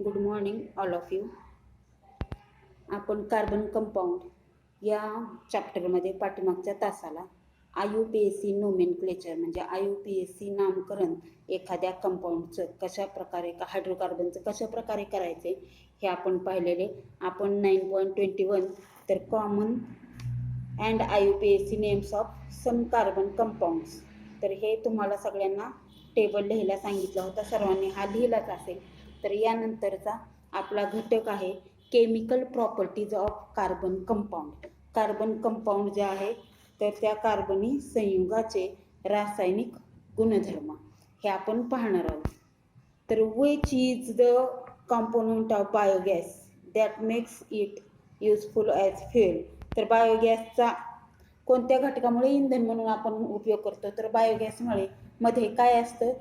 Good morning all of you. आपण carbon compound या चॅप्टरमध्ये पाठीमागच्या तासाला IUPAC नोमेनक्लेचर म्हणजे IUPAC नामकरण एखाद्या कंपाऊंडचं कशा प्रकारे हायड्रोकार्बनचं कशा प्रकारे करायचे हे आपण पाहिलेले. आपण 9.21 तर common and IUPAC names of some carbon compounds तर हे तुम्हाला सगळ्यांना टेबल लिहायला सांगितला होता. सर्वांनी हा लिहिलाच असेल. तर यानंतरचा आपला घटक आहे chemical properties of carbon compound. Carbon compound जे आहे तर त्या कार्बनी संयुगाचे रासायनिक गुणधर्म हे आपण पाहणार आहोत. तर which is the component of biogas that makes it useful as fuel. तर बायोगॅसचा कोणत्या घटकामुळे इंधन म्हणून आपण उपयोग करतो तर बायोगॅसमुळे मध्ये काय असतं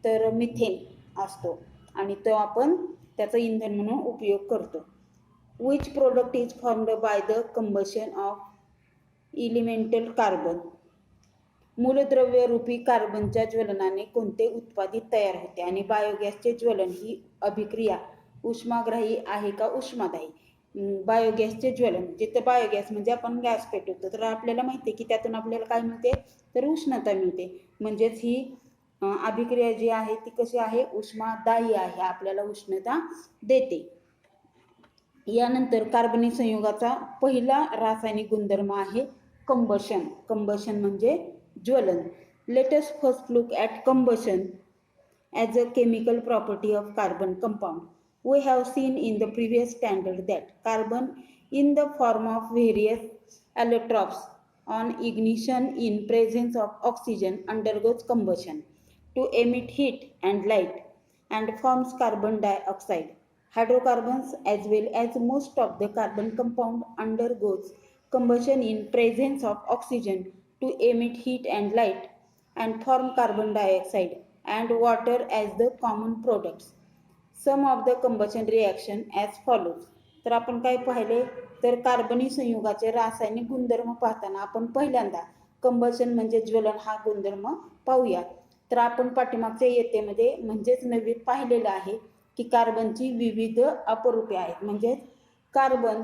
तर मिथेन असतो आणि तो आपण त्याचा इंधन म्हणून उपयोग करतो. Which product is formed by the combustion of elemental carbon. मूलद्रव्य रूपी कार्बनच्या ज्वलनाने कोणते उत्पादित तयार होते आणि बायोगॅसचे ज्वलन ही अभिक्रिया उष्माग्राही आहे का उष्मादायी. बायोगॅसचे ज्वलन जिथं बायोगॅस म्हणजे आपण गॅस पेटवतो तर आपल्याला माहिती आहे की त्यातून आपल्याला काय मिळते तर उष्णता मिळते. म्हणजेच ही अभिक्रिया जी आहे ती कशी आहे उष्मादायी आहे, आपल्याला उष्णता देते. यानंतर कार्बनी संयुगाचा पहिला रासायनिक गुणधर्म आहे कंबशन. कंबशन म्हणजे ज्वलन. Let us first look at combustion as a chemical property of carbon compound. We have seen in the previous standard that carbon in the form of various allotropes on ignition in presence of oxygen undergoes combustion to emit heat and light and forms carbon dioxide. Hydrocarbons as well as most of the carbon compound undergoes combustion in presence of oxygen to emit heat and light and form carbon dioxide and water as the common products. Some of the combustion reaction as follows. तर आपण काय पाहिले तर कार्बनी संयुगाचे रासायनिक गुणधर्म पाहताना आपण पहिल्यांदा कंबशन म्हणजे ज्वलन हा गुणधर्म पाहूया. तर आपण पाठीमागच्या इयत्तेमध्ये म्हणजेच नवीन पाहिलेलं आहे की कार्बनची विविध अपरूपे आहेत. म्हणजे कार्बन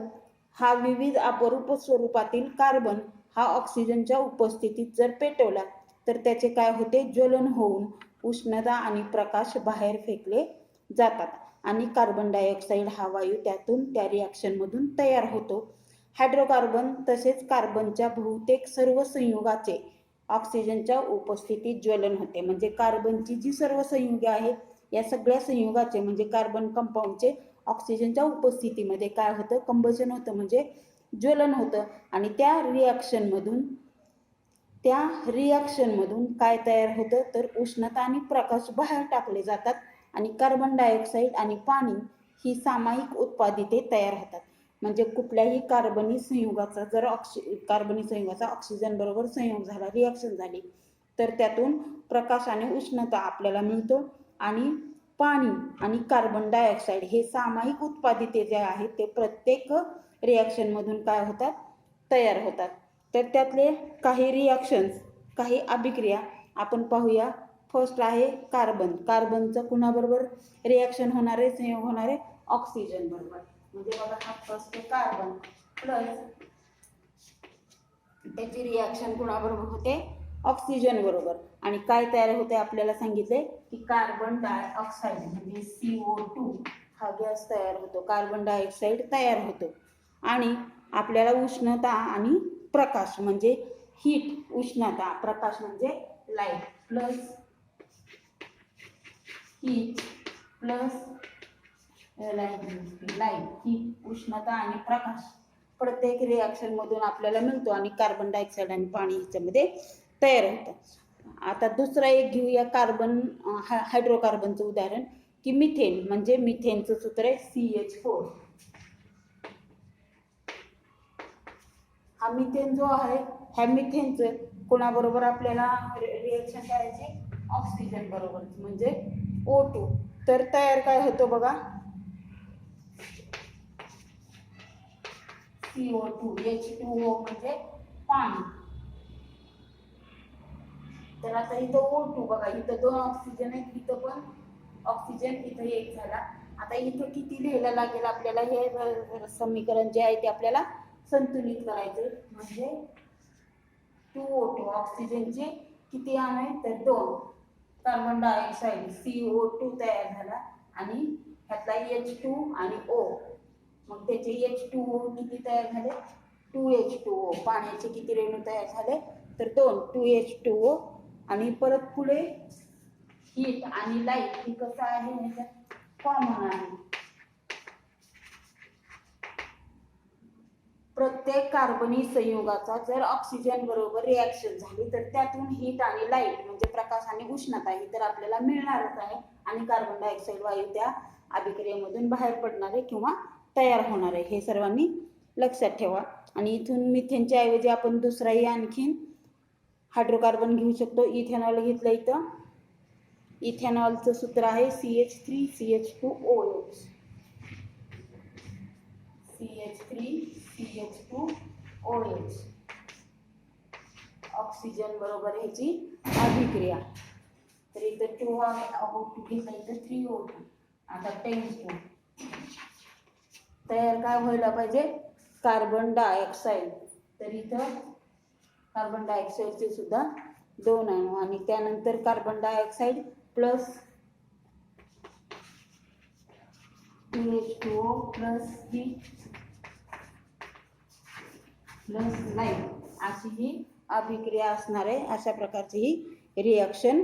हा विविध अपरूप स्वरूपातील कार्बन हा ऑक्सिजनच्या उपस्थितीत जर पेटवला तर त्याचे काय होते ज्वलन होऊन उष्णता आणि प्रकाश बाहेर फेकले जातात आणि कार्बन डायऑक्साईड हा वायू त्यातून त्या रिॲक्शनमधून तयार होतो. हायड्रोकार्बन तसेच कार्बनच्या बहुतेक सर्व संयुगाचे ऑक्सिजनच्या उपस्थितीत ज्वलन होते. म्हणजे कार्बनची जी सर्व संयुगे आहेत या सगळ्या संयुगाचे म्हणजे कार्बन कंपाऊंडचे ऑक्सिजनच्या उपस्थितीमध्ये काय होतं कंबशन होतं म्हणजे ज्वलन होतं आणि त्या रिॲक्शनमधून काय तयार होतं तर उष्णता आणि प्रकाश बाहेर टाकले जातात आणि कार्बन डायऑक्साईड आणि पाणी ही सामायिक उत्पादिते तयार होतात. म्हणजे कुठल्याही कार्बनी संयुगाचा जर कार्बनी संयुगाचा ऑक्सिजन बरोबर संयोग झाला रिॲक्शन झाली तर त्यातून प्रकाश आणि उष्णता आपल्याला मिळतो आणि पाणी आणि कार्बन डायऑक्साईड हे सामायिक उत्पादिते जे आहेत ते प्रत्येक रिॲक्शनमधून काय होतात तयार होतात. तर त्यातले काही रिॲक्शन्स काही अभिक्रिया आपण पाहूया. फर्स्ट आहे कार्बन. कार्बनचं कुणाबरोबर रिॲक्शन होणारे संयोग होणारे ऑक्सिजन बरोबर. म्हणजे बघा हा फर्स्ट कार्बन प्लस त्याची रिॲक्शन कुणाबरोबर होते ऑक्सिजन बरोबर आणि काय तयार होते आपल्याला सांगितले की कार्बन डायऑक्साईड म्हणजे CO2 हा गॅस तयार होतो. कार्बन डायऑक्साईड तयार होतो आणि आपल्याला उष्णता आणि प्रकाश म्हणजे हीट उष्णता प्रकाश म्हणजे light plus heat plus light heat उष्णता आणि प्रकाश प्रत्येक रिॲक्शन मधून आपल्याला मिळतो आणि कार्बन डायऑक्साईड आणि पाणी ह्याच्यामध्ये तयार होतं. आता दुसरा एक घेऊया कार्बन हायड्रोकार्बनचं उदाहरण की मिथेन. म्हणजे मिथेनचं सूत्र आहे CH4. हा मिथेन जो आहे ह्या मिथेनचं कोणाबरोबर आपल्याला रिॲक्शन करायची ऑक्सिजन बरोबर म्हणजे O2. तर तयार काय होतं बघा CO2 H2O म्हणजे पाणी. तर आता इथं O2 बघा इथं 2 ऑक्सिजन आहेत इथं पण ऑक्सिजन इथं एक झाला. आता इथं किती लिहायला लागेल आपल्याला, हे समीकरण जे आहे ते आपल्याला संतुलित करायचं. म्हणजे 2O2 ऑक्सिजनचे किती अणू आहे तर 2, कार्बन डायऑक्साईड CO2 तयार झाला आणि ह्यातला H2 आणि O, मग त्याचे H2O किती तयार झाले 2H2O. पाण्याचे किती रेणू तयार झाले तर 2 2H2O. आणि परत पुढे हीट आणि लाईट ही कसं आहे ह्याच्यात कॉमन आहे. प्रत्येक कार्बनी संयुगाचा जर ऑक्सिजन बरोबर रिॲक्शन झाली तर त्यातून हीट आणि लाईट म्हणजे प्रकाश आणि उष्णता ही तर आपल्याला मिळणारच आहे. आणि कार्बन डायऑक्साईड वायू त्या अभिक्रियेमधून बाहेर पडणार आहे किंवा तयार होणार आहे, हे सर्वांनी लक्षात ठेवा. आणि इथून मिथेनच्या ऐवजी आपण दुसराही आणखीन हायड्रोकार्बन घेऊ शकतो. इथेनॉल घेतलं. इथं इथेनॉलचं सूत्र आहे CH3CH2OH. CH3CH2OH. ऑक्सिजन बरोबर ह्याची अभिक्रिया. तर इथं 2O2 घेतला, इथं 3O2. आता 10 तयार काय व्हायला पाहिजे कार्बन डायऑक्साईड. तर इथं कार्बन डायऑक्साईडचे सुद्धा 2 अणू आणि त्यानंतर carbon dioxide plus 2H2O plus heat plus light अशी ही अभिक्रिया असणार आहे. अशा प्रकारची ही रिॲक्शन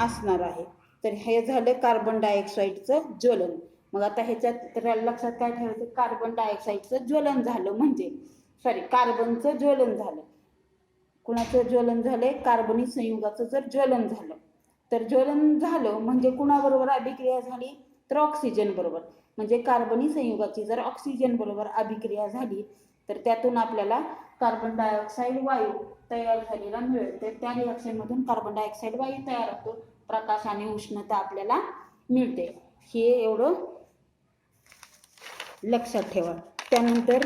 असणार आहे. तर हे झालं कार्बन डायऑक्साईडचं ज्वलन. मग आता ह्याच्यात लक्षात काय ठेवायचं, कार्बन डायऑक्साईडचं ज्वलन झालं म्हणजे कार्बनचं ज्वलन झालं. कुणाचं ज्वलन झालंय कार्बनी संयुगाचं जर ज्वलन झालं तर ज्वलन झालं म्हणजे कुणाबरोबर अभिक्रिया झाली तर ऑक्सिजन बरोबर. म्हणजे कार्बनी संयुगाची जर ऑक्सिजन बरोबर अभिक्रिया झाली तर त्यातून आपल्याला कार्बन डायऑक्साईड वायू तयार झालेला मिळेल. तर त्या रिॲक्शनमधून कार्बन डायऑक्साईड वायू तयार होतो, प्रकाश आणि उष्णता आपल्याला मिळते. हे एवढं लक्षात ठेवा. त्यानंतर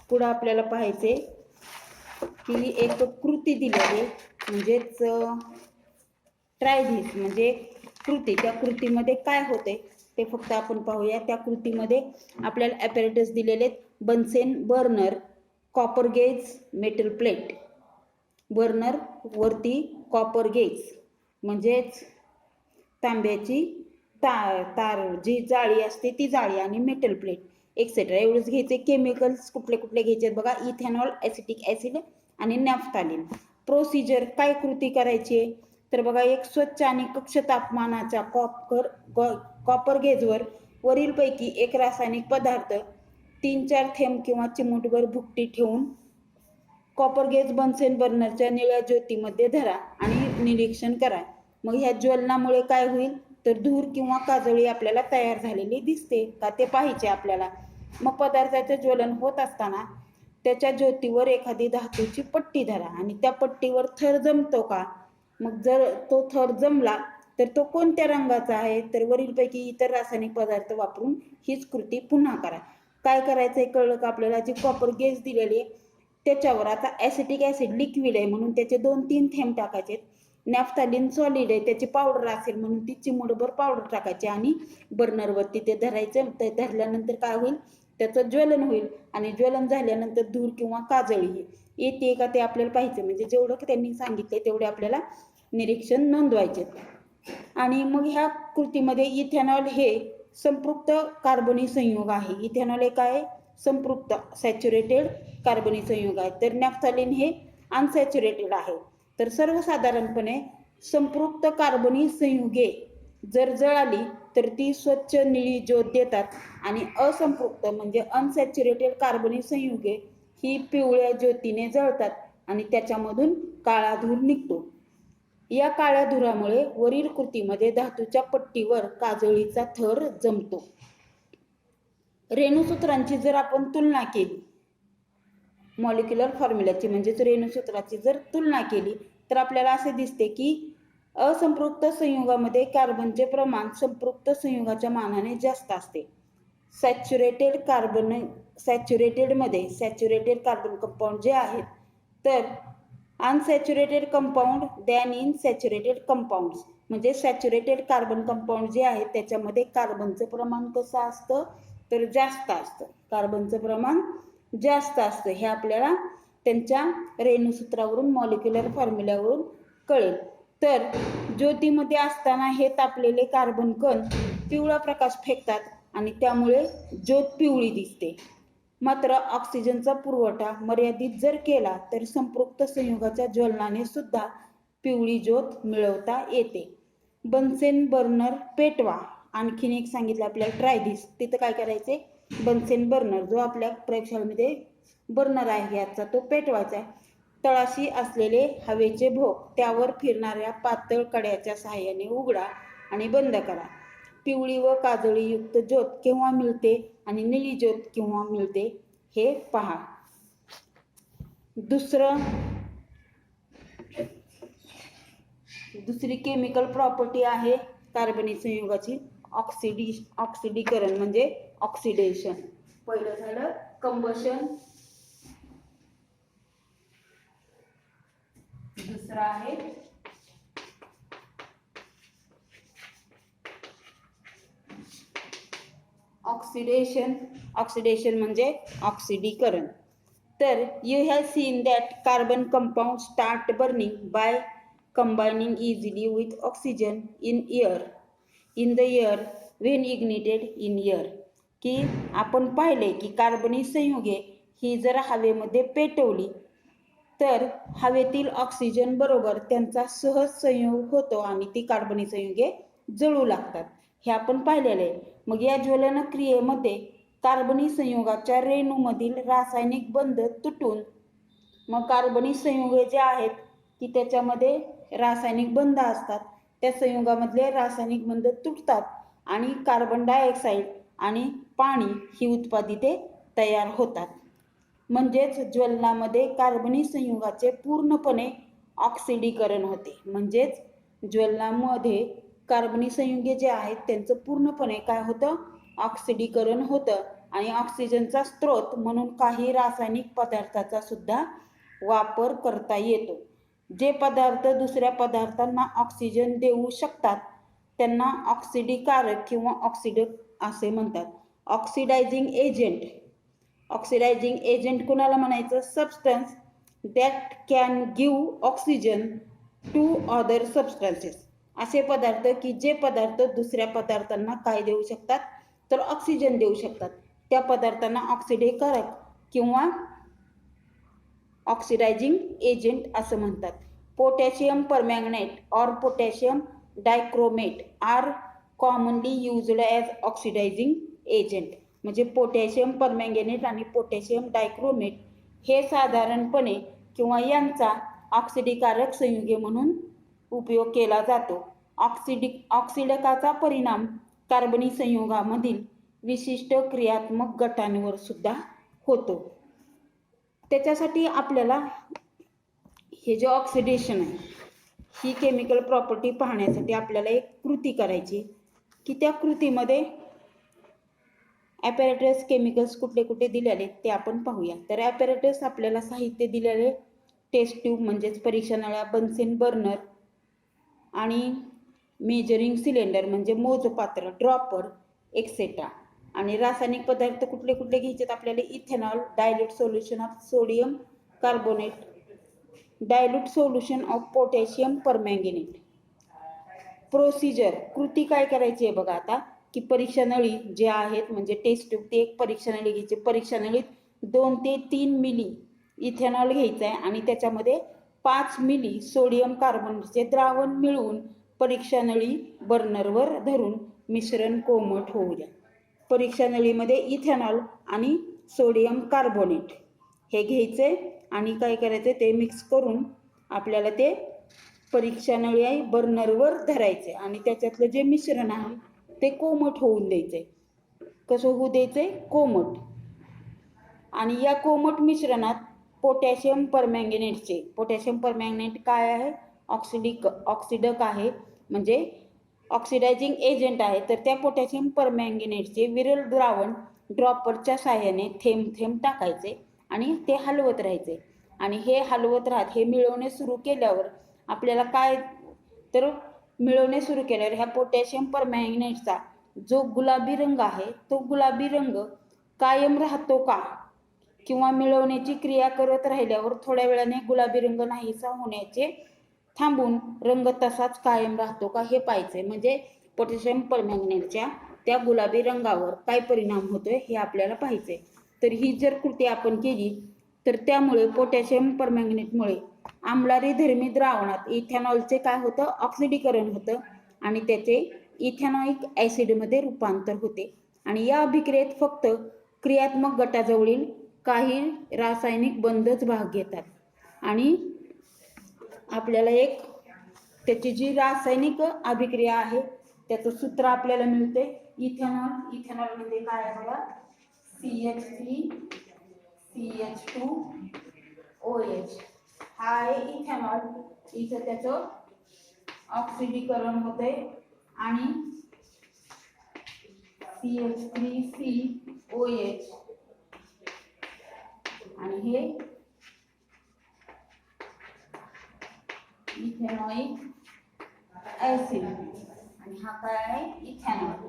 पुढे आपल्याला पाहायचे की एक कृती दिलेली म्हणजेच ट्रायझिस म्हणजे कृती. त्या कृतीमध्ये काय होते ते फक्त आपण पाहूया. त्या कृतीमध्ये आपल्याला ॲपॅरेटस दिलेले Bunsen burner, copper gauze, metal plate. Burner वरती कॉपर गेज म्हणजेच तांब्याची तार जी जाळी असते ती जाळी आणि मेटल प्लेट एक्सेट्रा एवढंच घ्यायचे. केमिकल्स कुठले कुठले घ्यायचे बघा, इथेनॉल, ॲसिटिक ॲसिड आणि नॅफ्थालिन. प्रोसिजर काय कृती करायची तर बघा, एक स्वच्छ आणि कक्ष तापमानाच्या कॉपर गेजवर वरीलपैकी एक रासायनिक पदार्थ 3-4 थेंब किंवा चिमूटभर भुकटी ठेवून कॉपर गेज बन्सेन बर्नरच्या निळ्या ज्योतीमध्ये धरा आणि निरीक्षण करा. मग ह्या ज्वलनामुळे काय होईल तर धूर किंवा काजळी आपल्याला तयार झालेली दिसते का ते पाहिजे आपल्याला. मग पदार्थाचे ज्वलन होत असताना त्याच्या ज्योतीवर एखादी धातूची पट्टी धरा आणि त्या पट्टीवर थर जमतो का. मग जर तो थर जमला तर तो कोणत्या रंगाचा आहे तर वरीलपैकी इतर रासायनिक पदार्थ वापरून हीच कृती पुन्हा करा. काय करायचंय कळलं का आपल्याला. जी कॉपर गेज दिलेली आहे त्याच्यावर आता ॲसिटिक ॲसिड लिक्विड आहे म्हणून त्याचे 2-3 थेंब टाकायचे. नॅफ्थालिन सॉलिड आहे त्याची पावडर असेल म्हणून ती चिमूटभर पावडर टाकायची आणि बर्नरवरती ते धरायचं. ते धरल्यानंतर काय होईल त्याचं ज्वलन होईल आणि ज्वलन झाल्यानंतर धूर किंवा काजळी येते का ते आपल्याला पाहिजे. म्हणजे जेवढं त्यांनी सांगितले तेवढे आपल्याला निरीक्षण नोंदवायचे. आणि मग ह्या कृतीमध्ये इथेनॉल हे संपृक्त कार्बनी संयुग आहे. इथेनॉल हे काय संपृक्त सॅच्युरेटेड कार्बनी संयुग आहे. तर नॅफ्थालिन हे अनसॅच्युरेटेड आहे. तर सर्वसाधारणपणे संपृक्त कार्बनी संयुगे जर जळाली तर ती स्वच्छ निळी ज्योत देतात आणि असंपृक्त म्हणजे अनसॅच्युरेटेड कार्बनी संयुगे ही पिवळ्या ज्योतीने जळतात आणि त्याच्यामधून काळा धूर निघतो. या काळ्या धुरामुळे वरील कृतीमध्ये धातूच्या पट्टीवर काजळीचा थर जमतो. रेणुसूत्रांची जर आपण तुलना केली, मॉलिक्युलर फॉर्म्युलाची म्हणजेच रेणुसूत्राची जर तुलना केली तर आपल्याला असे दिसते की असंपृक्त संयुगामध्ये कार्बनचे प्रमाण संपृक्त संयुगाच्या मानाने जास्त असते. सॅच्युरेटेड कार्बन कंपाऊंड जे आहेत तर unsaturated compound than in saturated compounds म्हणजे सॅच्युरेटेड कार्बन कंपाऊंड जे आहे त्याच्यामध्ये कार्बनचं प्रमाण कसं असतं तर जास्त असतं, कार्बनचं प्रमाण जास्त असतं. हे आपल्याला त्यांच्या रेणुसूत्रावरून मॉलिक्युलर फॉर्म्युल्यावरून कळेल. तर ज्योतीमध्ये असताना हे तापलेले कार्बन कण पिवळा प्रकाश फेकतात आणि त्यामुळे ज्योत पिवळी दिसते. मात्र ऑक्सिजनचा पुरवठा मर्यादित जर केला तर संपृक्त संयुगाच्या ज्वलनाने सुद्धा पिवळी ज्योत मिळवता येते. बन्सेन बर्नर पेटवा. आणखीन एक सांगितलं आपल्याला ट्रायदिस. तिथं काय करायचे, बन्सेन बर्नर जो आपल्या प्रयोगशाळेमध्ये बर्नर आहे याचा तो पेटवायचा आहे. तळाशी असलेले हवेचे भोक त्यावर फिरणाऱ्या पातळ कड्याच्या सहाय्याने उघडा आणि बंद करा. पिवळी व काजळीयुक्त ज्योत केव्हा मिळते आणि निळी ज्योत केव्हा मिळते हे पहा. दुसरी केमिकल प्रॉपर्टी आहे कार्बनी संयुगाची ऑक्सिडीकरण म्हणजे ऑक्सिडेशन. पहिलं झालं कंबशन, दुसरं आहे ऑक्सिडेशन. ऑक्सिडेशन म्हणजे ऑक्सिडीकरण. तर you have seen that carbon compound start burning by combining easily with oxygen in the air when ignited in air. की आपण पाहिले की कार्बनी संयुगे ही जर हवेमध्ये पेटवली तर हवेतील ऑक्सिजन बरोबर त्यांचा सहज संयोग होतो आणि ती कार्बनी संयुगे जळू लागतात, हे आपण पाहिलेले आहे. मग या ज्वलन क्रियेमध्ये कार्बनी संयुगाच्या रेणूमधील रासायनिक बंध तुटून मग कार्बनी संयुगे जे आहेत की त्याच्यामध्ये रासायनिक बंध असतात, त्या संयुगामधले रासायनिक बंध तुटतात आणि कार्बन डायऑक्साईड आणि पाणी ही उत्पादिते तयार होतात. म्हणजेच ज्वलनामध्ये कार्बनी संयुगाचे पूर्णपणे ऑक्सिडीकरण होते. म्हणजेच ज्वलनामध्ये कार्बनी संयुगे जे आहेत त्यांचं पूर्णपणे काय होतं, ऑक्सिडीकरण होतं. आणि ऑक्सिजनचा स्रोत म्हणून काही रासायनिक पदार्थाचा सुद्धा वापर करता येतो. जे पदार्थ दुसऱ्या पदार्थांना ऑक्सिजन देऊ शकतात त्यांना ऑक्सिडीकारक किंवा ऑक्सिडक असे म्हणतात. ऑक्सिडायझिंग एजंट कुणाला म्हणायचं, substance that can give oxygen two other substances. असे पदार्थ की जे पदार्थ दुसऱ्या पदार्थांना काय देऊ शकतात तर ऑक्सिजन देऊ शकतात, त्या पदार्थांना ऑक्सिडीकारक किंवा ऑक्सिडायझिंग एजंट असं म्हणतात. पोटॅशियम परमॅंगनेट और potassium dichromate are commonly used as oxidising agent. म्हणजे पोटॅशियम परमॅंगनेट आणि पोटॅशियम डायक्रोमेट हे साधारणपणे किंवा यांचा ऑक्सिडीकारक संयुगे म्हणून उपयोग केला जातो. ऑक्सिडकाचा परिणाम कार्बनी संयुगामधील विशिष्ट क्रियात्मक गटांवर सुद्धा होतो. त्याच्यासाठी आपल्याला हे जे ऑक्सिडेशन आहे ही केमिकल प्रॉपर्टी पाहण्यासाठी आपल्याला एक कृती करायची की त्या कृतीमध्ये ॲपॅरेटस केमिकल्स कुठले कुठे दिलेले ते आपण पाहूया. तर ॲपॅरेटस आपल्याला साहित्य दिलेले टेस्ट ट्यूब म्हणजेच परीक्षा नळ्या, बन्सेन बर्नर आणि मेजरिंग सिलेंडर म्हणजे मोजपात्र, ड्रॉपर एक्सेट्रा. आणि रासायनिक पदार्थ कुठले कुठले घ्यायचे आपल्याला, ethanol, dilute solution of sodium carbonate, dilute solution of potassium permanganate. Procedure कृती काय करायची आहे बघा आता की परीक्षा नळी जे आहेत म्हणजे टेस्ट ट्यूब ते एक परीक्षा नळी घ्यायची. परीक्षा नळीत 2 ते 3 मिली इथेनॉल घ्यायचं आहे आणि त्याच्यामध्ये 5 मिली सोडियम कार्बोनेटचे द्रावण मिळवून परीक्षा नळी बर्नरवर धरून मिश्रण कोमट होऊ द्या. परीक्षा नळीमध्ये इथेनॉल आणि सोडियम कार्बोनेट हे घ्यायचे आणि काय करायचं ते मिक्स करून आपल्याला ते परीक्षा नळी आहे बर्नरवर धरायचे आणि त्याच्यातलं जे मिश्रण आहे ते कोमट होऊन द्यायचे. कसं होऊ द्यायचे, कोमट. आणि या कोमट मिश्रणात पोटॅशियम परमॅंगनेट काय आहे, ऑक्सिडक आहे म्हणजे ऑक्सिडायझिंग एजंट आहे. तर त्या पोटॅशियम परमॅंगनेटचे विरल द्रावण ड्रॉपरच्या साहाय्याने थेंब थेंब टाकायचे आणि ते हलवत राहायचे. आणि हे हलवत राहत हे मिळवणे सुरू केल्यावर आपल्याला काय तर मिळवणे सुरू केल्यावर ह्या पोटॅशियम परमॅंगनेटचा जो गुलाबी रंग आहे तो गुलाबी रंग कायम राहतो का, किंवा मिळवण्याची क्रिया करत राहिल्यावर थोड्या वेळाने गुलाबी रंग नाहीसा होण्याचे थांबून रंग तसाच कायम राहतो का हे पाहायचंय. म्हणजे पोटॅशियम परमॅंगनेटच्या त्या गुलाबी रंगावर काय परिणाम होतोय हे आपल्याला पाहायचंय. तर ही जर कृती आपण केली तर त्यामुळे पोटॅशियम परमॅंगनेटमुळे आम्लारीधर्मी द्रावणात इथेनॉलचे काय होतं, ऑक्सिडीकरण होतं आणि त्याचे इथेनॉइक ॲसिडमध्ये रूपांतर होते. आणि या अभिक्रियेत फक्त क्रियात्मक गटाजवळील काही रासायनिक बंधच भाग घेतात. आणि आपल्याला एक त्याची जी रासायनिक अभिक्रिया आहे त्याचं सूत्र आपल्याला मिळते इथेनॉल. इथेनॉल म्हणजे काय आहे बघा, CH3 CH2OH हा आहे इथेनॉल. इथं त्याचं ऑक्सिडीकरण होते आणि CH3COH आणि हे इथेनॉइक ॲसिड आणि हा काय आहे इथेनॉल.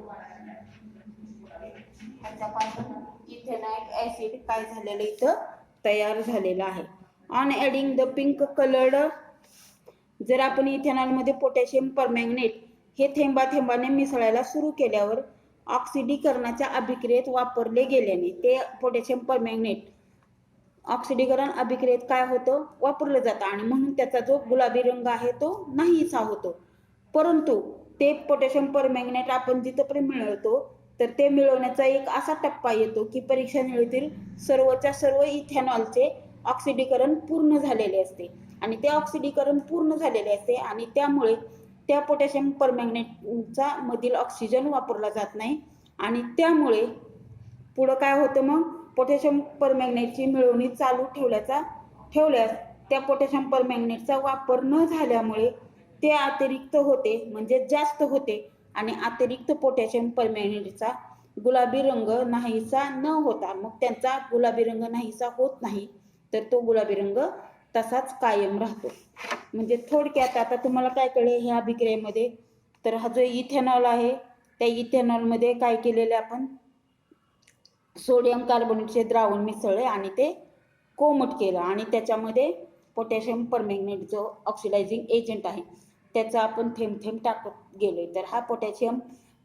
ह्याच्यापासून इथेनॉइक ॲसिड काय झालेलं इथं तयार झालेलं आहे. On adding the pink coloured, जर आपण इथेनॉलमध्ये पोटॅशियम परमॅंगनेट हे थेंबा थेंबाने मिसळायला सुरू केल्यावर ऑक्सिडीकरणाच्या अभिक्रियेत वापरले गेल्याने ते पोटॅशियम परमॅंगनेट ऑक्सिडीकरण अभिक्रियेत काय होतं, वापरलं जातं आणि म्हणून त्याचा जो गुलाबी रंग आहे तो नाहीसा होतो. परंतु ते पोटॅशियम परमॅंगनेट आपण जिथपर्यंत मिळवतो तर ते मिळवण्याचा एक असा टप्पा येतो की परीक्षानळीतील सर्वच्या सर्व इथेनॉलचे ऑक्सिडीकरण पूर्ण झालेले असते आणि ते ऑक्सिडीकरण पूर्ण झालेले असते आणि त्यामुळे त्या पोटॅशियम परमॅंगनेटचा मधील ऑक्सिजन वापरला जात नाही आणि त्यामुळे पुढं काय होतं, मग पोटॅशियम परमॅंगनेटची मिळवणी चालू ठेवल्यास त्या पोटॅशियम परमॅंगनेटचा वापर न झाल्यामुळे ते अतिरिक्त होते म्हणजे जास्त होते आणि अतिरिक्त पोटॅशियम परमॅंगनेटचा गुलाबी रंग नाहीसा न होता मग त्यांचा गुलाबी रंग नाहीसा होत नाही तर तो गुलाबी रंग तसाच कायम राहतो. म्हणजे थोडक्यात आता तुम्हाला काय कळले ह्या अभिक्रियेमध्ये, तर हा जो इथेनॉल आहे त्या इथेनॉलमध्ये काय केलेले आपण सोडियम कार्बोनेटचे द्रावण मिसळले आणि ते कोमट केलं आणि त्याच्यामध्ये पोटॅशियम परमॅंगनेट जो ऑक्सिडायझिंग एजंट आहे त्याचा आपण थेंब थेंब टाकत गेलोय. तर हा पोटॅशियम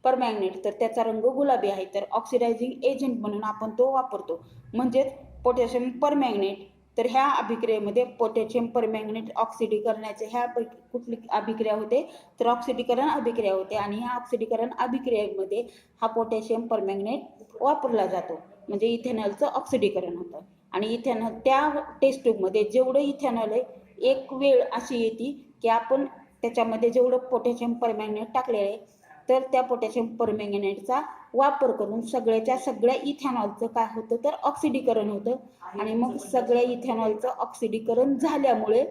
परमॅंगनेट तर त्याचा रंग गुलाबी आहे तर ऑक्सिडायझिंग एजंट म्हणून आपण तो वापरतो. म्हणजेच पोटॅशियम परमॅंगनेट तर ह्या अभिक्रियेमध्ये पोटॅशियम परमॅंगनेट ऑक्सिडीकरणाचे ह्या कुठली अभिक्रिया होते तर ऑक्सिडीकरण अभिक्रिया होते आणि ह्या ऑक्सिडीकरण अभिक्रियेमध्ये हा पोटॅशियम परमॅंगनेट वापरला जातो म्हणजे इथेनॉलचं ऑक्सिडीकरण होतं. आणि इथेनॉल त्या टेस्ट ट्यूबमध्ये जेवढं इथेनॉल आहे एक वेळ अशी येते की आपण त्याच्यामध्ये जेवढं पोटॅशियम परमॅंगनेट टाकलेलं आहे तर त्या पोटॅशियम परमॅंगनेटचा वापर करून सगळ्या इथेनॉलचं काय होतं तर ऑक्सिडीकरण होतं आणि मग सगळ्या इथेनॉलचं ऑक्सिडीकरण झाल्यामुळे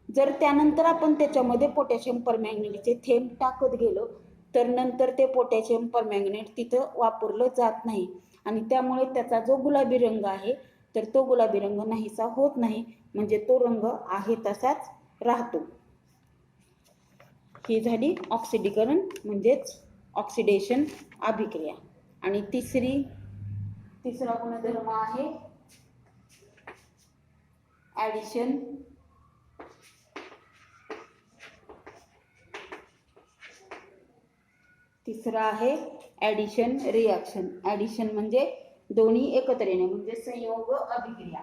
जर त्यानंतर आपण त्याच्यामध्ये पोटॅशियम परमॅंगनेटचे थेंब टाकत गेलो तर नंतर ते पोटॅशियम परमॅंगनेट तिथं वापरलं जात नाही आणि त्यामुळे त्याचा जो गुलाबी रंग आहे तर तो गुलाबी रंग नाहीसा होत नाही म्हणजे तो रंग आहे तसाच राहतो. ही झाली ऑक्सिडीकरण म्हणजेच ऑक्सिडेशन अभिक्रिया. आणि तिसरा गुणधर्म आहे ॲडिशन. तिसरा आहे ॲडिशन रिॲक्शन. ॲडिशन म्हणजे दोन्ही एकत्र येणे म्हणजे संयोग अभिक्रिया.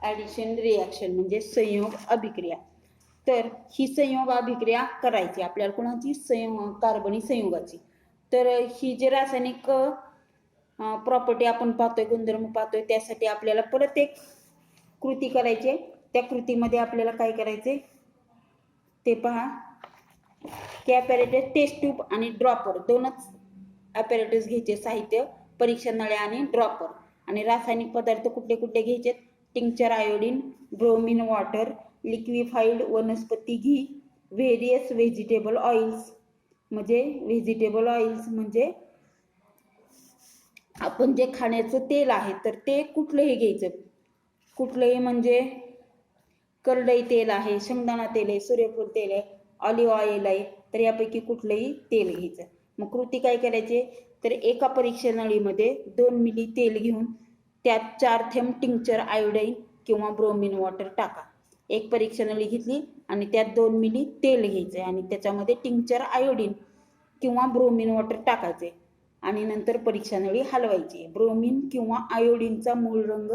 ॲडिशन रिॲक्शन म्हणजे संयोग अभिक्रिया. तर ही संयोग अभिक्रिया करायची आपल्याला कोणाची कार्बनी संयुगाची. तर ही जे रासायनिक प्रॉपर्टी आपण पाहतोय गुणधर्म पाहतोय त्यासाठी आपल्याला परत एक कृती करायची. त्या कृतीमध्ये आपल्याला काय करायचे ते पहा की ॲपॅरेटस टेस्ट ट्यूब आणि ड्रॉपर दोनच ॲपॅरेटस घ्यायचे साहित्य परीक्षा नळ्या आणि ड्रॉपर. आणि रासायनिक पदार्थ कुठले कुठले घ्यायचे tincture iodine bromine water liquefied वनस्पती घी व्हेरियस व्हेजिटेबल ऑइल्स. म्हणजे व्हेजिटेबल ऑइल्स म्हणजे आपण जे खाण्याचं तेल आहे तर ते कुठलंही घ्यायचं कुठलंही म्हणजे करडई तेल आहे, शेंगदाणा तेल आहे, सूर्यफूल तेल आहे, ऑलिव्ह ऑइल आहे, तर यापैकी कुठलंही तेल घ्यायचं. मग कृती काय करायची, तर एका परीक्षा नळीमध्ये 2 मिली तेल घेऊन त्यात 4 थेंब टिंक्चर आयोडाईन किंवा ब्रोमिन वॉटर टाका. एक परीक्षा नळी घेतली आणि त्यात 2 मिली तेल घ्यायचे आणि त्याच्यामध्ये टिंक्चर आयोडीन किंवा ब्रोमिन वॉटर टाकायचे आणि नंतर परीक्षा नळी हलवायची. ब्रोमिन किंवा आयोडीनचा मूळ रंग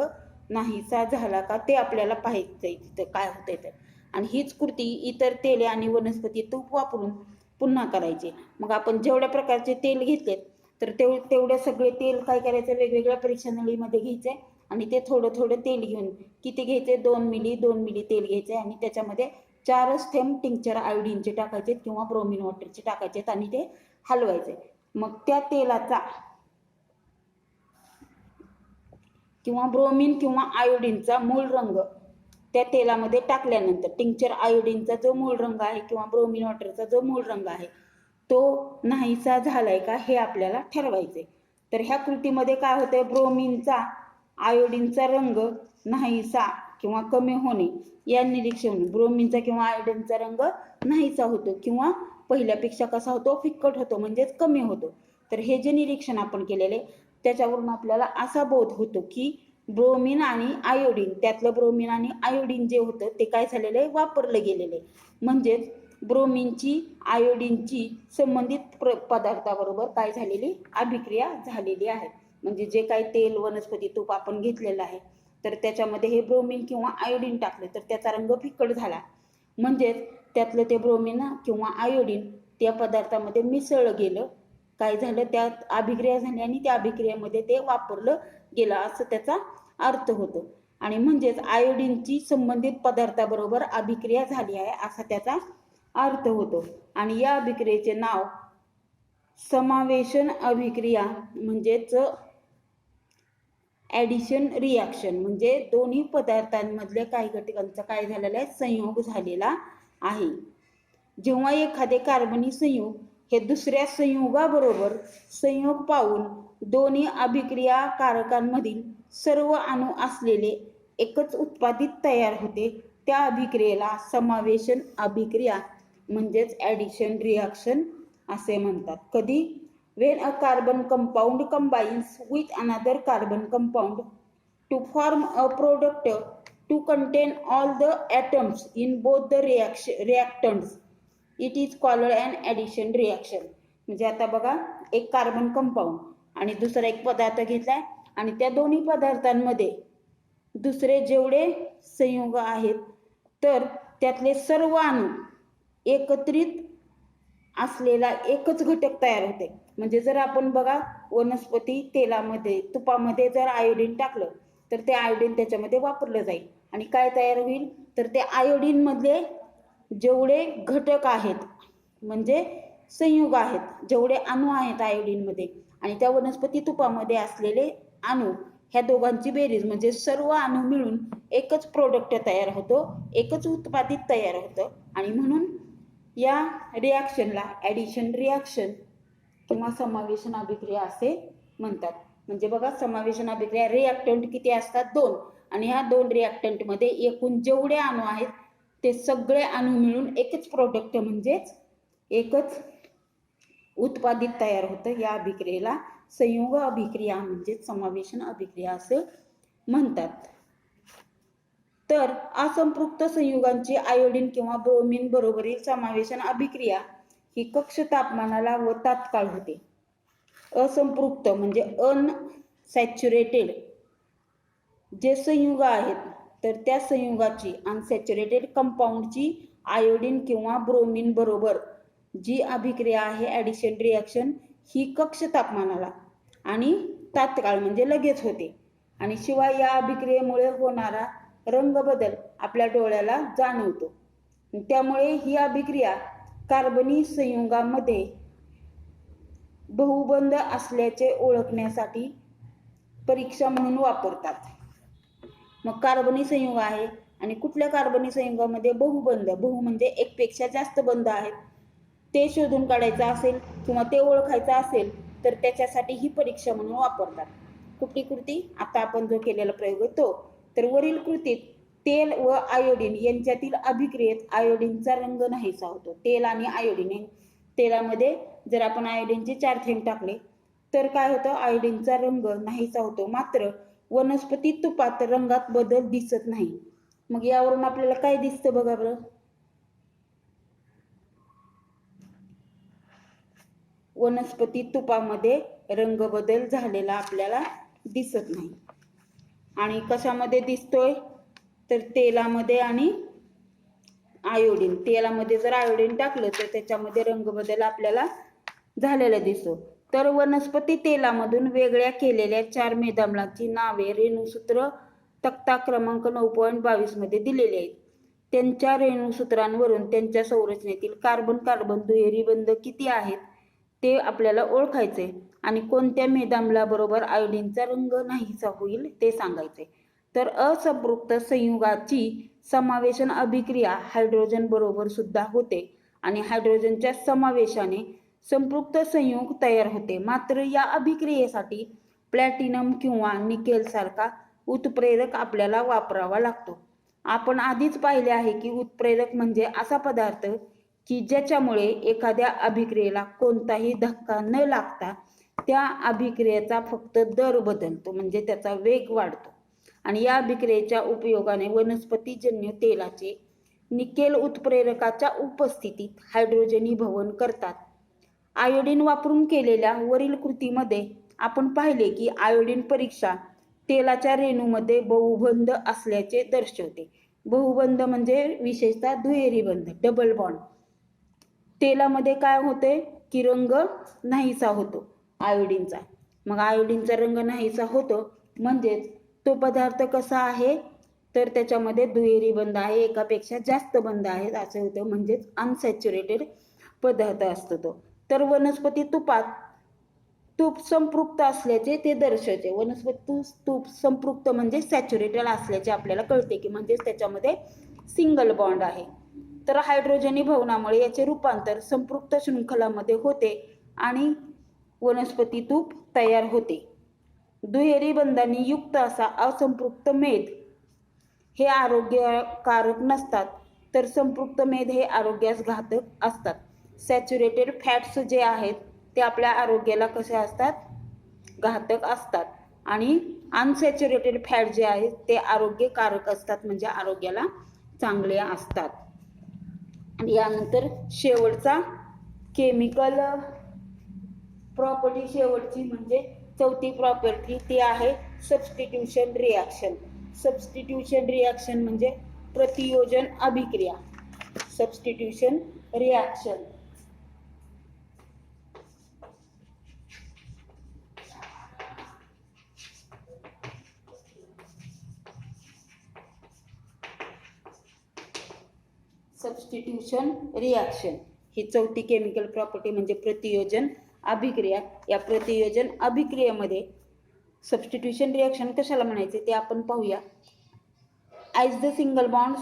नाहीसा झाला का ते आपल्याला पाहायचंय तिथं काय होतंय तर. आणि हीच कृती इतर तेले आणि वनस्पती तूप वापरून पुन्हा करायची. मग आपण जेवढ्या प्रकारचे तेल घेतलेत तर तेवढे सगळे तेल काय करायचं, वेगवेगळ्या परीक्षा नळीमध्ये घ्यायचे आणि ते थोडं थोडं तेल घेऊन किती घ्यायचे, 2 मिली तेल घ्यायचे आणि त्याच्यामध्ये 4च थेंब टिंक्चर आयोडीनचे टाकायचे किंवा ब्रोमिन वॉटरचे टाकायचे आणि ते हलवायचे. मग त्या तेलाचा किंवा ब्रोमिन किंवा आयोडीनचा मूळ रंग त्या तेलामध्ये टाकल्यानंतर टिंक्चर आयोडीनचा जो मूळ रंग आहे किंवा ब्रोमिन वॉटरचा जो मूळ रंग आहे तो नाहीसा झालाय का हे आपल्याला ठरवायचे. तर ह्या कृतीमध्ये काय होतंय, ब्रोमिनचा आयोडीनचा रंग नाहीसा किंवा कमी होणे या निरीक्षण. ब्रोमिनचा किंवा आयोडीनचा रंग नाहीसा होतो किंवा पहिल्यापेक्षा कसा होतो, फिक्कट होतो म्हणजेच कमी होतो. तर हे जे निरीक्षण आपण केलेले त्याच्यावरून आपल्याला असा बोध होतो की ब्रोमिन आणि आयोडीन, त्यातलं ब्रोमिन आणि आयोडीन जे होतं ते काय झालेलं आहे, वापरलं गेलेलं आहे. म्हणजेच ब्रोमिनची आयोडीनची संबंधित पदार्थाबरोबर काय झालेली अभिक्रिया झालेली आहे. म्हणजे जे काही तेल वनस्पती तूप आपण घेतलेलं आहे तर त्याच्यामध्ये हे ब्रोमिन किंवा आयोडीन टाकले तर त्याचा रंग फिक्कट झाला. म्हणजेच त्यातलं ते ब्रोमिन किंवा आयोडीन त्या पदार्थामध्ये मिसळलं गेलं, काय झालं, त्यात अभिक्रिया झाली आणि त्या अभिक्रियेमध्ये ते वापरलं गेलं असं त्याचा अर्थ होतो. आणि म्हणजेच आयोडीनची संबंधित पदार्थाबरोबर अभिक्रिया झाली आहे असा त्याचा अर्थ होतो. आणि या अभिक्रियेचे नाव समावेशन अभिक्रिया म्हणजेच ॲडिशन रिॲक्शन, म्हणजे दोन्ही पदार्थांमधल्या काही घटकांचा काय झालेला आहे, संयोग झालेला आहे. जेव्हा एखादे कार्बनी संयुग हे दुसऱ्या संयुगाबरोबर संयोग पाहून दोन्ही अभिक्रियाकारकांमधील सर्व अणू असलेले एकच उत्पादित तयार होते त्या अभिक्रियेला समावेशन अभिक्रिया म्हणजेच ॲडिशन रिॲक्शन असे म्हणतात. कधी, when a carbon compound combines with another carbon compound to form a product to contain all the atoms in both the reactants, it is called an addition reaction. म्हणजे आता बघा, एक कार्बन कंपाऊंड आणि दुसरा एक पदार्थ घेतलाय आणि त्या दोन्ही पदार्थांमध्ये दुसरे जेवढे संयुग आहेत तर त्यातले सर्व अणू एकत्रित असलेला एकच घटक तयार होते. म्हणजे जर आपण बघा वनस्पती तेलामध्ये तुपामध्ये जर आयोडीन टाकलं तर ते आयोडीन त्याच्यामध्ये वापरलं जाईल आणि काय तयार होईल, तर ते आयोडीन मधले जेवढे घटक आहेत म्हणजे संयुग आहेत, जेवढे अणू आहेत आयोडीन मध्ये आणि त्या वनस्पती तुपामध्ये असलेले अणू, ह्या दोघांची बेरीज म्हणजे सर्व अणू मिळून एकच प्रोडक्ट तयार होतो, एकच उत्पादित तयार होतं. आणि म्हणून या रिॲक्शनला ॲडिशन रिॲक्शन किंवा समावेशन अभिक्रिया असे म्हणतात. म्हणजे बघा, समावेशन अभिक्रिया रिॲक्टंट किती असतात, 2, आणि ह्या 2 रिॲक्टंटमध्ये एकूण जेवढे अणू आहेत ते सगळे अणू मिळून एकच प्रोडक्ट म्हणजेच एकच उत्पादित तयार होतं. या अभिक्रियेला संयुग अभिक्रिया म्हणजेच समावेशन अभिक्रिया असे म्हणतात. तर असंपृक्त संयुगांची आयोडीन किंवा ब्रोमिन बरोबरील समावेशन अभिक्रिया ही कक्ष तापमानाला व तात्काळ होते. असंपृक्त म्हणजे अनसॅच्युरेटेड जे संयुग आहेत तर त्या संयुगाची अनसॅच्युरेटेड कंपाऊंडची आयोडीन किंवा ब्रोमिन बरोबर जी अभिक्रिया आहे ॲडिशन रिॲक्शन ही कक्ष तापमानाला आणि तात्काळ म्हणजे लगेच होते. आणि शिवाय या अभिक्रियेमुळे होणारा रंग बदल आपल्या डोळ्याला जाणवतो. त्यामुळे ही अभिक्रिया कार्बनी संयुगामध्ये बहुबंध असल्याचे ओळखण्यासाठी परीक्षा म्हणून वापरतात. मग कार्बनी संयुग आहे आणि कुठल्या कार्बनी संयुगामध्ये बहु म्हणजे एकपेक्षा जास्त बंध आहेत ते शोधून काढायचं असेल किंवा ते ओळखायचं असेल तर त्याच्यासाठी ही परीक्षा म्हणून वापरतात. कुठली कृती, आता आपण जो केलेला प्रयोग आहे तो. तर वरील कृतीत तेल व आयोडीन यांच्यातील अभिक्रियेत आयोडीनचा रंग नाहीसा होतो. तेल आणि आयोडीन, तेलामध्ये जर आपण आयोडीनचे 4 थेंब टाकले तर काय होतं, आयोडीनचा रंग नाहीसा होतो. मात्र वनस्पती तुपात रंगात बदल दिसत नाही. मग यावरून आपल्याला काय दिसतं बघा बरं. वनस्पती तुपामध्ये रंग बदल झालेला आपल्याला दिसत नाही. आणि कशामध्ये दिसतोय तर तेलामध्ये आणि आयोडीन. तेलामध्ये जर आयोडीन टाकलं तर त्याच्यामध्ये रंग बदल आपल्याला झालेला दिसतो. तर वनस्पती तेलामधून वेगळ्या केलेल्या 4 मेदाम्लाची नावे रेणुसूत्र तक्ता क्रमांक 9.22 मध्ये दिलेली आहेत. त्यांच्या रेणुसूत्रांवरून त्यांच्या संरचनेतील कार्बन कार्बन दुहेरी बंध किती आहेत ते आपल्याला ओळखायचे आणि कोणत्या मेदाम्लाबरोबर आयोडीनचा रंग नाहीसा होईल ते सांगायचे. तर असंपृक्त संयुगाची समावेशन अभिक्रिया हायड्रोजन बरोबर सुद्धा होते आणि हायड्रोजनच्या समावेशाने संपृक्त संयुग तयार होते. मात्र या अभिक्रियेसाठी प्लॅटिनम किंवा निकेल सारखा उत्प्रेरक आपल्याला वापरावा लागतो. आपण आधीच पाहिले आहे की उत्प्रेरक म्हणजे असा पदार्थ की ज्याच्यामुळे एखाद्या अभिक्रियेला कोणताही धक्का न लागता त्या अभिक्रियेचा फक्त दर बदलतो, म्हणजे त्याचा वेग वाढतो. आणि या अभिक्रियेच्या उपयोगाने वनस्पतीजन्य तेलाचे निकेल उत्प्रेरकाच्या उपस्थितीत हायड्रोजनीभवन करतात. आयोडीन वापरून केलेल्या वरील कृतीमध्ये आपण पाहिले की आयोडीन परीक्षा तेलाच्या रेणूमध्ये बहुबंध असल्याचे दर्शवते. बहुबंध म्हणजे विशेषतः दुहेरी बंध, डबल बॉन्ड. तेलामध्ये काय होते की रंग नाहीसा होतो आयोडीनचा. मग आयोडीनचा रंग नाहीसा होतो म्हणजेच तो पदार्थ कसा आहे तर त्याच्यामध्ये दुहेरी बंध आहे, एकापेक्षा जास्त बंध आहेत असे होतं, म्हणजेच अनसॅच्युरेटेड पदार्थ असतो तो. तर वनस्पती तुपात तूप संपृक्त असल्याचे ते दर्शवते. वनस्पती तूप संपृक्त म्हणजे सॅच्युरेटेड असल्याचे आपल्याला कळते की म्हणजेच त्याच्यामध्ये सिंगल बॉन्ड आहे. तर हायड्रोजनीभवनामुळे याचे रूपांतर संपृक्त शृंखलामध्ये होते आणि वनस्पती तूप तयार होते. दुहेरी बंधांनी युक्त असा असंपृक्त मेद हे आरोग्यकारक नसतात, तर संपृक्त मेद हे आरोग्यास घातक असतात. सॅच्युरेटेड फॅट्स जे आहेत ते आपल्या आरोग्याला कसे असतात, घातक असतात. आणि अनसॅच्युरेटेड फॅट जे आहेत ते आरोग्यकारक असतात, म्हणजे आरोग्याला चांगले असतात. आणि यानंतर शेवटचा केमिकल प्रॉपर्टी, शेवटची म्हणजे चौथी प्रॉपर्टी, ती आहे सबस्टिट्यूशन रिॲक्शन. सबस्टिट्यूशन रिॲक्शन म्हणजे प्रतियोजन अभिक्रिया. सबस्टिट्यूशन रिॲक्शन सबस्टिट्यूशन रिॲक्शन ही चौथी केमिकल प्रॉपर्टी म्हणजे प्रतियोजन अभिक्रिया. या प्रतियोजन अभिक्रियेमध्ये सबस्टिट्यूशन रिॲक्शन कशाला म्हणायचे ते आपण पाहूया. As the single bonds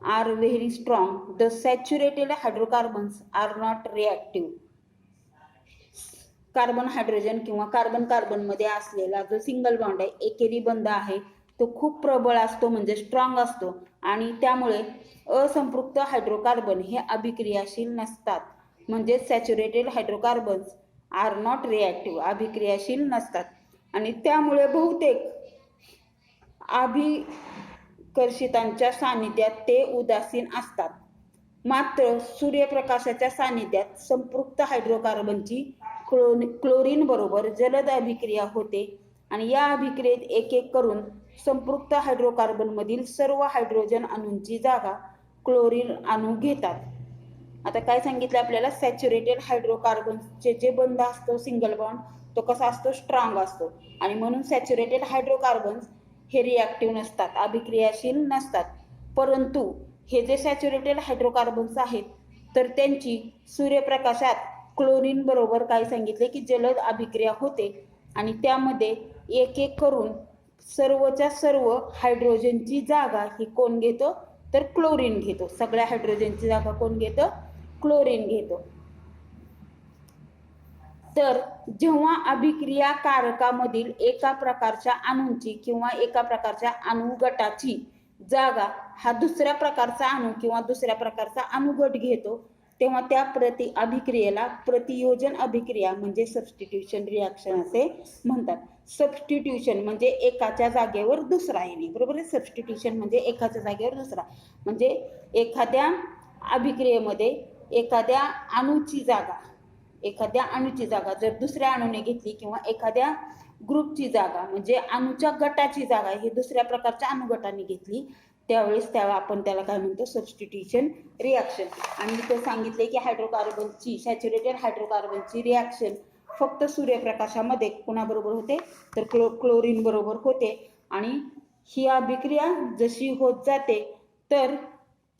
are very strong the saturated hydrocarbons are not reactive. Carbon hydrogen किंवा कार्बन कार्बनमध्ये असलेला जो सिंगल बॉन्ड आहे, एकेरी बंध आहे, तो खूप प्रबळ असतो म्हणजे स्ट्रॉंग असतो आणि त्यामुळे असंपृक्त हायड्रोकार्बन हे अभिक्रियाशील नसतात, म्हणजे saturated hydrocarbons are not reactive, अभिक्रियाशील नसतात आणि त्यामुळे बहुतेक अभिकर्षितांच्या सानिध्यात ते उदासीन असतात. मात्र सूर्यप्रकाशाच्या सानिध्यात संपृक्त हायड्रोकार्बनची क्लोरीन बरोबर जलद अभिक्रिया होते आणि या अभिक्रियेत एक एक करून संपृक्त हायड्रोकार्बनमधील सर्व हायड्रोजन अणूंची जागा क्लोरीन अणू घेतात. आता काय सांगितलं आपल्याला, सॅच्युरेटेड हायड्रोकार्बनचे जे बंध असतो सिंगल बॉन्ड तो कसा असतो, स्ट्रॉंग असतो आणि म्हणून सॅच्युरेटेड हायड्रोकार्बन्स हे रिॲक्टिव्ह नसतात, अभिक्रियाशील नसतात. परंतु हे जे सॅच्युरेटेड हायड्रोकार्बन्स आहेत तर त्यांची सूर्यप्रकाशात क्लोरीन बरोबर काय सांगितले की जलद अभिक्रिया होते आणि त्यामध्ये एक एक करून सर्वच्या सर्व हायड्रोजनची जागा ही कोण घेतो तर क्लोरीन घेतो. सगळ्या हायड्रोजनची जागा कोण घेतो, क्लोरीन घेतो. तर जेव्हा अभिक्रिया कारकामधील एका प्रकारच्या अणूंची किंवा एका प्रकारच्या अणुगटाची जागा हा दुसऱ्या प्रकारचा अणू किंवा दुसऱ्या प्रकारचा अणुगट घेतो, तेव्हा त्या अभिक्रियेला प्रतियोजन अभिक्रिया म्हणजे सबस्टिट्यूशन रिॲक्शन असे म्हणतात. सबस्टिट्यूशन म्हणजे एकाच्या जागेवर दुसरा येणे, बरोबर आहे. सबस्टिट्यूशन म्हणजे एकाच्या जागेवर दुसरा, म्हणजे एखाद्या अभिक्रियेमध्ये एखाद्या अणूची जागा जर दुसऱ्या अणूने घेतली किंवा एखाद्या ग्रुपची जागा म्हणजे अणूच्या गटाची जागा ही दुसऱ्या प्रकारच्या अणुगटाने घेतली, त्यावेळेस आपण त्याला काय म्हणतो, सबस्टिट्यूशन रिॲक्शन. आणि इथं सांगितले की हायड्रोकार्बनची सॅच्युरेटेड हायड्रोकार्बनची रिॲक्शन फक्त सूर्यप्रकाशामध्ये कोणाबरोबर होते, तर क्लोरीन बरोबर होते. आणि ही अभिक्रिया जशी होत जाते तर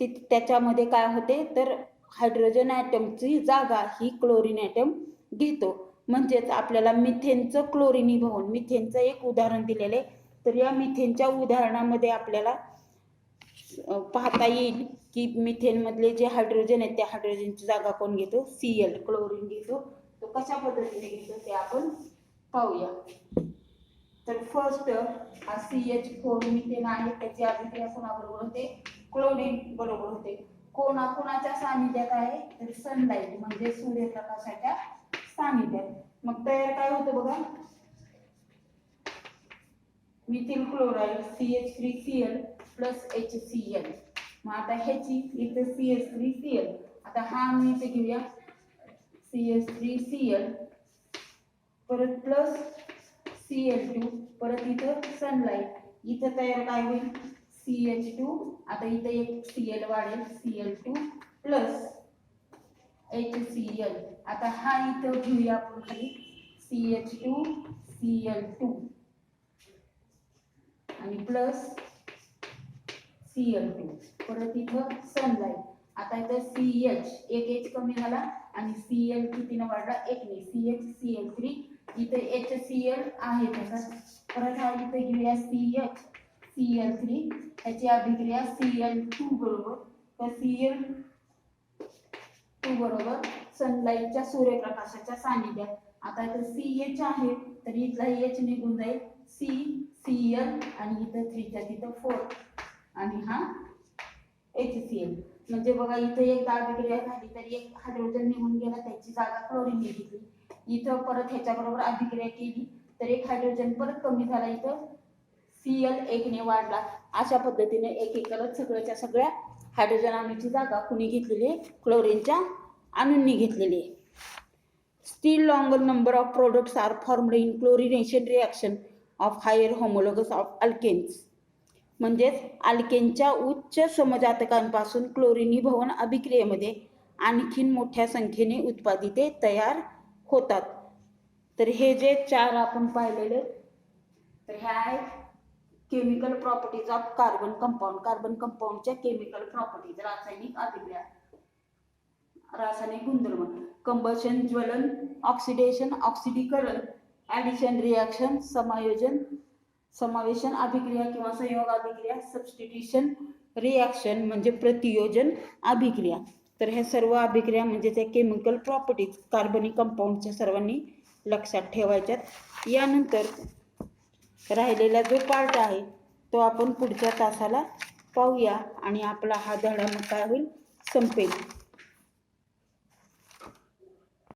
त्याच्यामध्ये काय होते, तर हायड्रोजन ॲटमची जागा ही क्लोरीन ॲटम घेतो. म्हणजेच आपल्याला मिथेनचं क्लोरिनीभवन, मिथेनचं एक उदाहरण दिलेले, तर या मिथेनच्या उदाहरणामध्ये आपल्याला पाहता येईल की मिथेनमधले जे हायड्रोजन आहेत त्या हायड्रोजनची जागा कोण घेतो, Cl क्लोरीन घेतो. तो कशा पद्धतीने घेतो ते आपण पाहूया. तर फर्स्ट हा CH4 मिथेन आहे, त्याची अभिक्रिया कोणाबरोबर होते, क्लोरीन बरोबर होते. कोणाच्या सानिध्यात आहे, तर सनलाईट म्हणजे सूर्यप्रकाशाच्या सानिध्यात. मग तयार काय होतं बघा, methyl chloride CH3Cl plus HCl. मग आता ह्याची इथं CH3Cl, आता हा आम्ही इथे घेऊया CH3Cl परत प्लस Cl2 परत इथं सनलाईट, इथं तयार काय होईल CH2, आता इथं एक Cl वाढेल Cl2 प्लस HCl. आता हा इथं घेऊया आपण खाली CH2 Cl2 आणि प्लस Cl2 परत इथं सनलाईट. आता इथं CH एक H कमी झाला आणि Cl कितीनं वाढला, एकने, CH Cl3, इथे HCl आहे तसं. परत हा इथे घेऊया CH Cl3, त्याची अभिक्रिया Cl2 बरोबर, तर Cl2 बरोबर सनलाईटच्या सूर्यप्रकाशाच्या सानिध्यात. आता इथं CH आहे तर इथला H निघून जाईल, Cl आणि इथं 3 च्या तिथं 4 आणि हा HCl. म्हणजे बघा इथं एक अभिक्रिया झाली तर एक हायड्रोजन निघून गेला, त्याची जागा क्लोरीन घेतली. इथं परत ह्याच्याबरोबर अभिक्रिया केली तर एक हायड्रोजन परत कमी झाला, इथं Cl एकने वाढला. अशा पद्धतीने एक एक करत सगळ्याच्या सगळ्या हायड्रोजन अणूची जागा कुणी घेतलेली आहे, क्लोरीनच्या अणूंनी घेतलेली आहे. Still longer number of products are formed in chlorination reaction of higher homologous of alkanes. म्हणजेच अल्केनच्या उच्च समजातकांपासून क्लोरिनीभवन अभिक्रियेमध्ये आणखीन मोठ्या संख्येने उत्पादिते तयार होतात. तर हे जे 4 आपण पाहिलेले, तर ह्या आहेत chemical properties of carbon compound. Carbon कंपाऊंडच्या केमिकल प्रॉपर्टीज, रासायनिक अभिक्रिया, रासायनिक गुणधर्म. कंबशन ज्वलन, ऑक्सिडेशन ऑक्सिडीकरण, ॲडिशन रिॲक्शन, समावेशन अभिक्रिया किंवा संयोग अभिक्रिया, सबस्टिट्यूशन रिॲक्शन म्हणजे प्रतियोजन अभिक्रिया. तर ह्या सर्व अभिक्रिया म्हणजे त्या केमिकल प्रॉपर्टीज कार्बनिक कंपाऊंडच्या सर्वांनी लक्षात ठेवायच्यात. यानंतर राहिलेला जो पार्ट आहे तो आपण पुढच्या तासाला पाहूया आणि आपला हा धडा मग काय होईल, संपेल.